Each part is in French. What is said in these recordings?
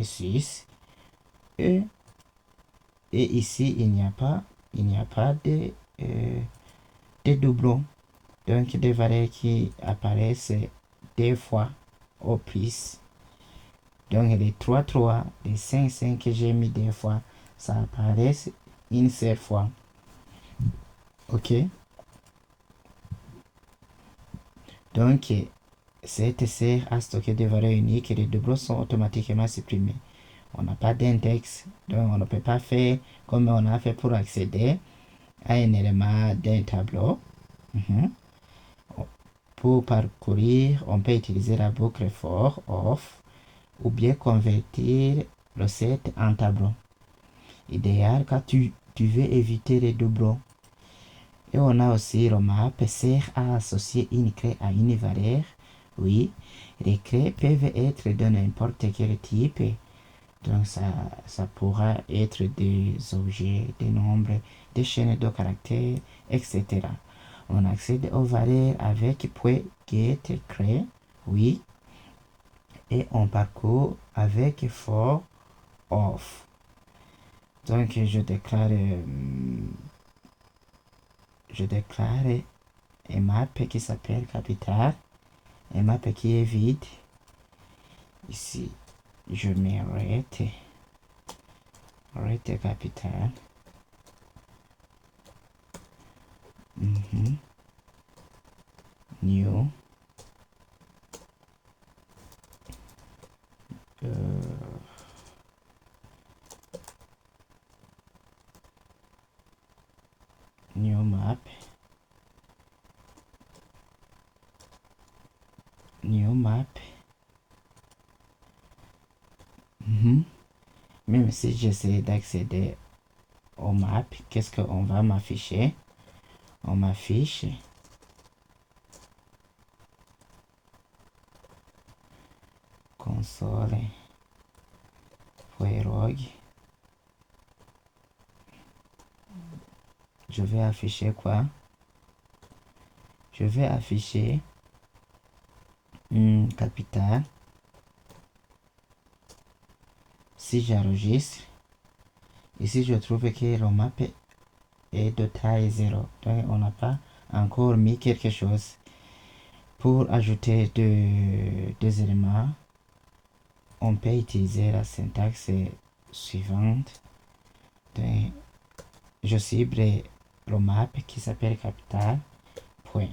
Suisse. Et ici, il n'y a pas de doublons. Donc, des valeurs qui apparaissent deux fois au plus. Donc, les 3, les 5 que j'ai mis deux fois, ça apparaît une seule fois. Ok. Donc, cette sert à stocker des valeurs uniques et les doublons sont automatiquement supprimés. On n'a pas d'index, donc on ne peut pas faire comme on a fait pour accéder à un élément d'un tableau. Pour parcourir, on peut utiliser la boucle for, off, ou bien convertir le set en tableau. Idéal quand tu veux éviter les doublons. Et on a aussi le map sert à associer une clé à une valeur. Oui, les clés peuvent être de n'importe quel type. Donc ça pourra être des objets, des nombres, des chaînes de caractères, etc. On accède aux valeurs avec .get clé, oui, et on parcourt avec for, off. Donc je déclare un map qui s'appelle capital, un map qui est vide. Ici, je mets rete capital. New. New map. Même si j'essaie d'accéder au map, qu'est-ce qu'on va m'afficher? On m'affiche console.log. Je vais afficher quoi? Je vais afficher capital. Si j'enregistre, ici je trouve que le map est de taille 0. Donc on n'a pas encore mis quelque chose. Pour ajouter deux éléments, on peut utiliser la syntaxe suivante. Donc, je cible le map qui s'appelle capital. Point.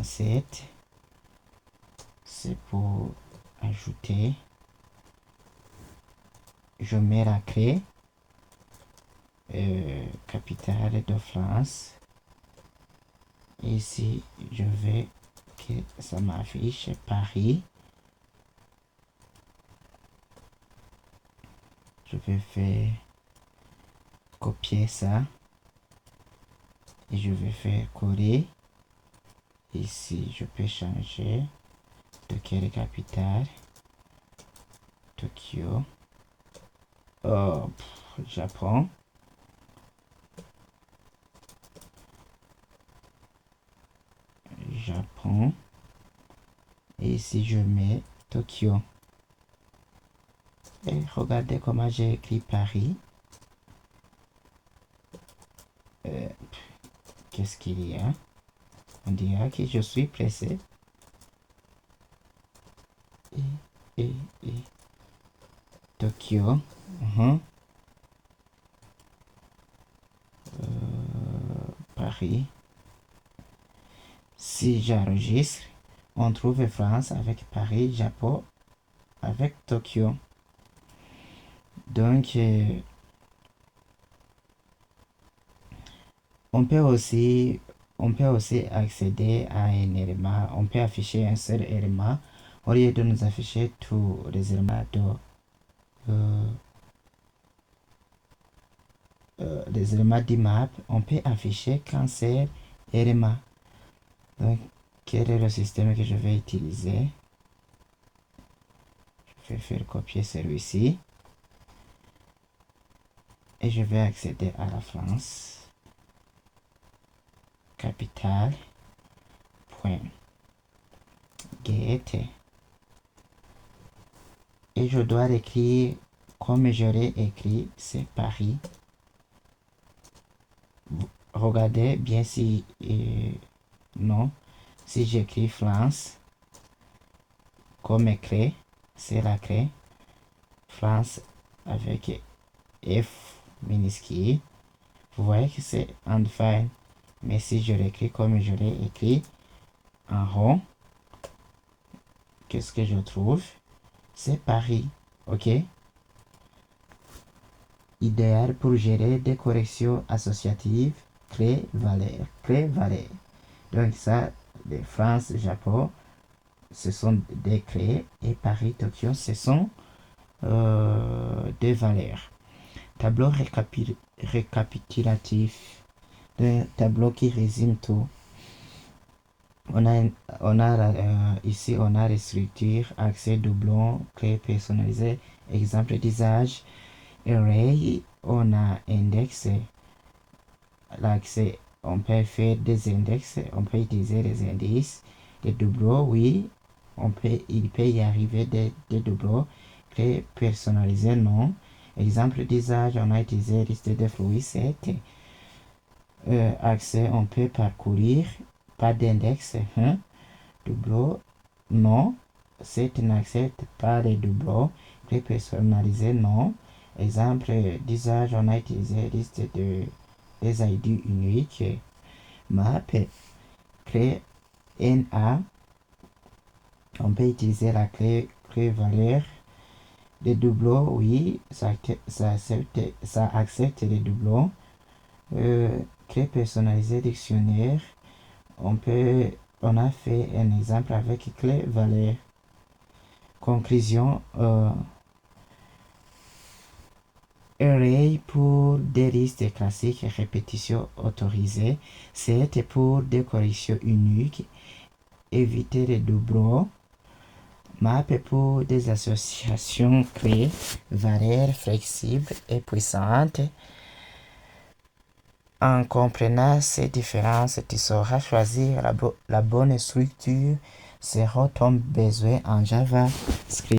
Set. C'est pour ajouter. Je mets la clé. Capitale de France. Ici, je vais que ça m'affiche Paris. Je vais faire copier ça et je vais faire coller. Ici, je peux changer de quelle capitale? Tokyo. Oh, Japon. Et ici, je mets Tokyo. Et regardez comment j'ai écrit Paris. Qu'est-ce qu'il y a? On dirait que je suis pressé. Et Tokyo. Paris. Si j'enregistre, on trouve France avec Paris, Japon avec Tokyo. Donc, on peut aussi accéder à un élément. On peut afficher un seul élément au lieu de nous afficher tous les éléments les éléments d'IMAP. On peut afficher qu'un seul élément. Donc, quel est le système que je vais utiliser? Je vais faire copier celui-ci. Et je vais accéder à la France. Capitale. Point. Get. et je dois l'écrire comme j'aurais écrit, c'est Paris. Regardez bien si non, si j'écris France comme clé, c'est la clé. France avec F minuscule. Vous voyez que c'est en fine. Mais si je l'écris comme je l'ai écrit en rond, qu'est-ce que je trouve? C'est Paris. OK? Idéal pour gérer des corrections associatives. Clé valeur. Clé valeur. Donc ça, de France, Japon, ce sont des clés. Et Paris, Tokyo, ce sont des valeurs. Tableau récapitulatif. Un tableau qui résume tout. Ici, on a les structures, accès doublon, clé personnalisée, exemple d'usage, array, on a index, l'accès, on peut faire des index, on peut utiliser les indices, des doublons, oui, il peut y arriver des doublons, clé personnalisée, non. Exemple d'usage, on a utilisé liste de fluides 7. Accès, on peut parcourir, pas d'index, hein? Doublon, non. 7 n'accepte pas les doublons. Clé personnalisée, non. Exemple d'usage, on a utilisé liste des ID uniques. Map, clé NA, on peut utiliser la clé valeur. Les doublons, oui, ça accepte les doublons. Clé personnalisée dictionnaire, on a fait un exemple avec clé valeur. Conclusion, array pour des listes classiques, répétition autorisée. 7 pour des corrections uniques, éviter les doublons. Map pour des associations clés, valeurs flexibles et puissantes. En comprenant ces différences, tu sauras choisir la bonne structure selon ton besoin en JavaScript.